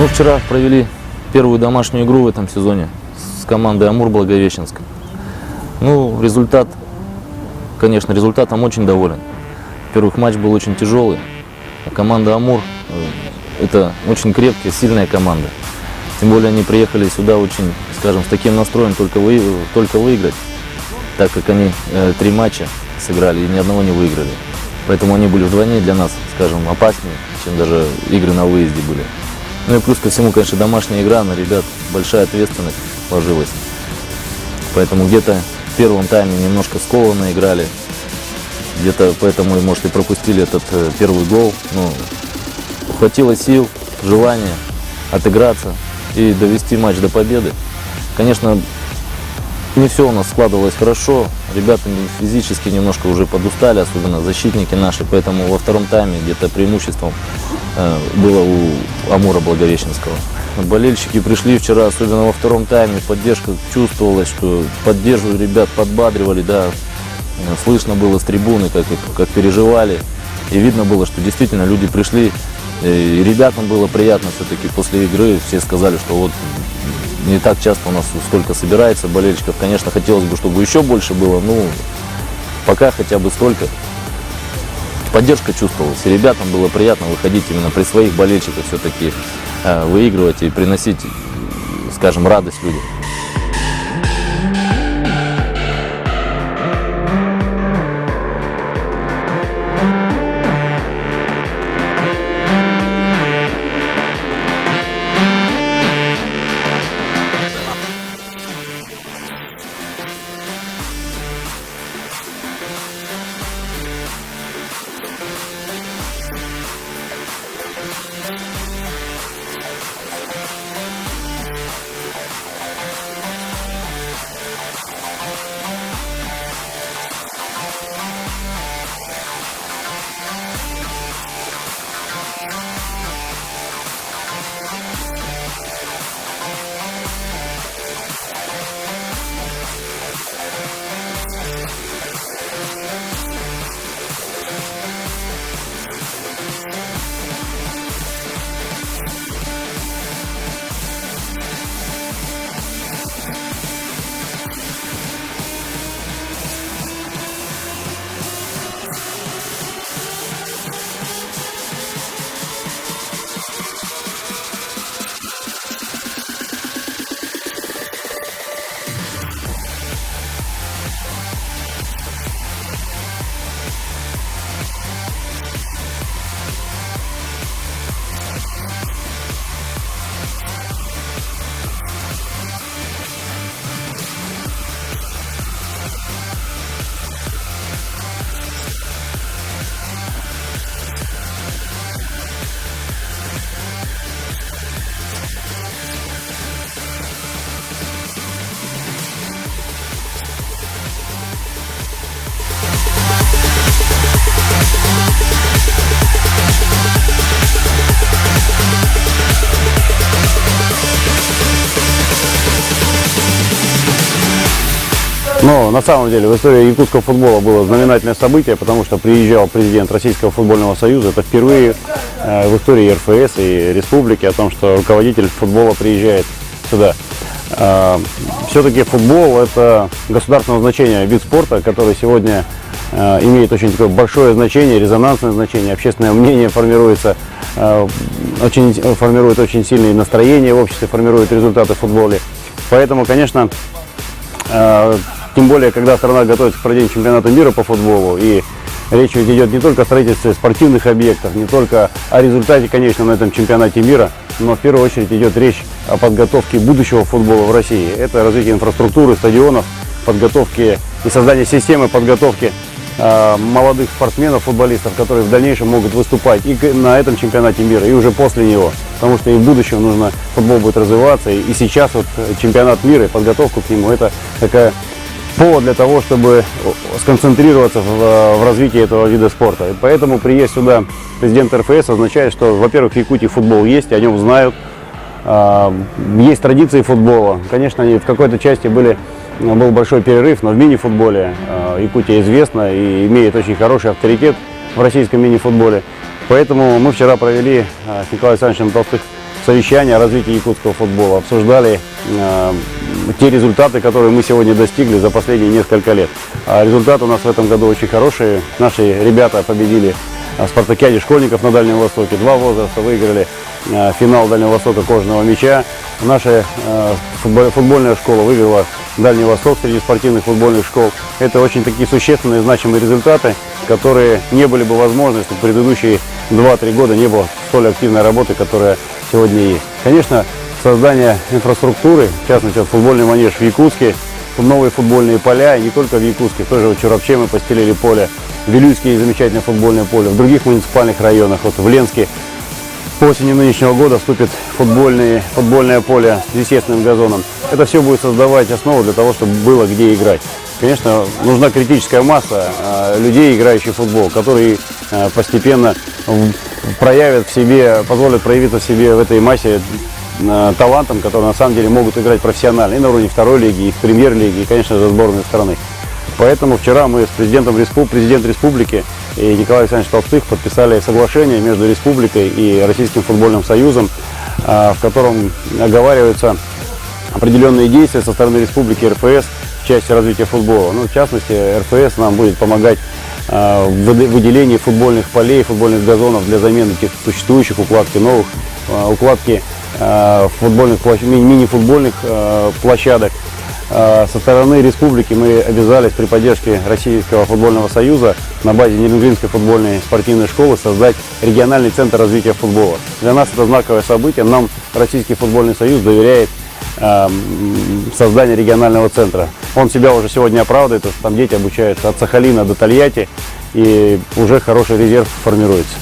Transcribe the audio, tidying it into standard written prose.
Ну, вчера провели первую домашнюю игру в этом сезоне с командой Амур Благовещенск. Ну, результат, конечно, результатом очень доволен. Во-первых, матч был очень тяжелый. А команда Амур это очень крепкая, сильная команда. Тем более они приехали сюда очень, скажем, с таким настроем только выиграть, так как они 3 матча сыграли и ни одного не выиграли. Поэтому они были вдвойне для нас, скажем, опаснее, чем даже игры на выезде были. Ну и плюс ко всему, конечно, домашняя игра, на ребят большая ответственность ложилась. Поэтому где-то в первом тайме немножко скованно играли. Где-то поэтому, может, и пропустили этот первый гол. Но хватило сил, желания отыграться и довести матч до победы. Конечно, не все у нас складывалось хорошо. Ребята физически немножко уже подустали, особенно защитники наши. Поэтому во втором тайме где-то преимуществом было у Амура Благовещенского. Болельщики пришли вчера, особенно во втором тайме. Поддержка чувствовалась, что поддерживали ребят, подбадривали, да. Слышно было с трибуны, как переживали. И видно было, что действительно люди пришли. И ребятам было приятно все-таки после игры. Все сказали, что вот не так часто у нас столько собирается болельщиков. Конечно, хотелось бы, чтобы еще больше было. Ну, пока хотя бы столько. Поддержка чувствовалась. И ребятам было приятно выходить именно при своих болельщиках все-таки выигрывать и приносить, скажем, радость людям. Но на самом деле в истории якутского футбола было знаменательное событие, потому что приезжал президент Российского футбольного союза. Это впервые в истории РФС и республики о том, что руководитель футбола приезжает сюда. Все-таки футбол – это государственного значения вид спорта, который сегодня имеет очень такое большое значение, резонансное значение. Общественное мнение формирует очень сильные настроения в обществе, формирует результаты в футболе. Поэтому, конечно, тем более, когда страна готовится к проведению чемпионата мира по футболу, и речь ведь идет не только о строительстве спортивных объектов, не только о результате, конечно, на этом чемпионате мира, но в первую очередь идет речь о подготовке будущего футбола в России. Это развитие инфраструктуры, стадионов, подготовки и создание системы подготовки молодых спортсменов, футболистов, которые в дальнейшем могут выступать и на этом чемпионате мира, и уже после него. Потому что и в будущем футбол будет развиваться. И сейчас вот чемпионат мира и подготовку к нему – это такая повод для того, чтобы сконцентрироваться в развитии этого вида спорта. И поэтому приезд сюда президента РФС означает, что, во-первых, в Якутии футбол есть, о нем знают, есть традиции футбола. Конечно, они в какой-то части был большой перерыв, но в мини-футболе Якутия известна и имеет очень хороший авторитет в российском мини-футболе. Поэтому мы вчера провели с Николаем Александровичем совещание о развитии якутского футбола, обсуждали те результаты, которые мы сегодня достигли за последние несколько лет. А результаты у нас в этом году очень хорошие. Наши ребята победили в спартакиаде школьников на Дальнем Востоке. 2 возраста выиграли финал Дальнего Востока кожаного мяча. Наша футбольная школа выиграла Дальний Восток среди спортивных футбольных школ. Это очень такие существенные, значимые результаты, которые не были бы возможны, если в предыдущие 2-3 года не было столь активной работы, которая сегодня есть. Конечно, создание инфраструктуры, в частности, футбольный манеж в Якутске, новые футбольные поля, и не только в Якутске, тоже в Чурапче мы постелили поле, в Вилюйске замечательное футбольное поле, в других муниципальных районах, вот в Ленске осенью нынешнего года вступит футбольное поле с естественным газоном. Это все будет создавать основу для того, чтобы было где играть. Конечно, нужна критическая масса людей, играющих в футбол, которые постепенно проявят в себе, позволят проявиться в себе в этой массе талантам, которые на самом деле могут играть профессионально и на уровне второй лиги, и в премьер-лиге, и, конечно же, сборной страны. Поэтому вчера мы с президент республики и Николай Александрович Толстых подписали соглашение между республикой и Российским футбольным союзом, в котором оговариваются определенные действия со стороны республики РФС в части развития футбола. Ну, в частности, РФС нам будет помогать в выделении футбольных полей, футбольных газонов для замены тех существующих, укладки новых, укладки мини-футбольных площадок. Со стороны республики мы обязались при поддержке Российского футбольного союза на базе Нерюнгринской футбольной спортивной школы создать региональный центр развития футбола. Для нас это знаковое событие. Нам Российский футбольный союз доверяет создание регионального центра. Он себя уже сегодня оправдывает, там дети обучаются от Сахалина до Тольятти, и уже хороший резерв формируется.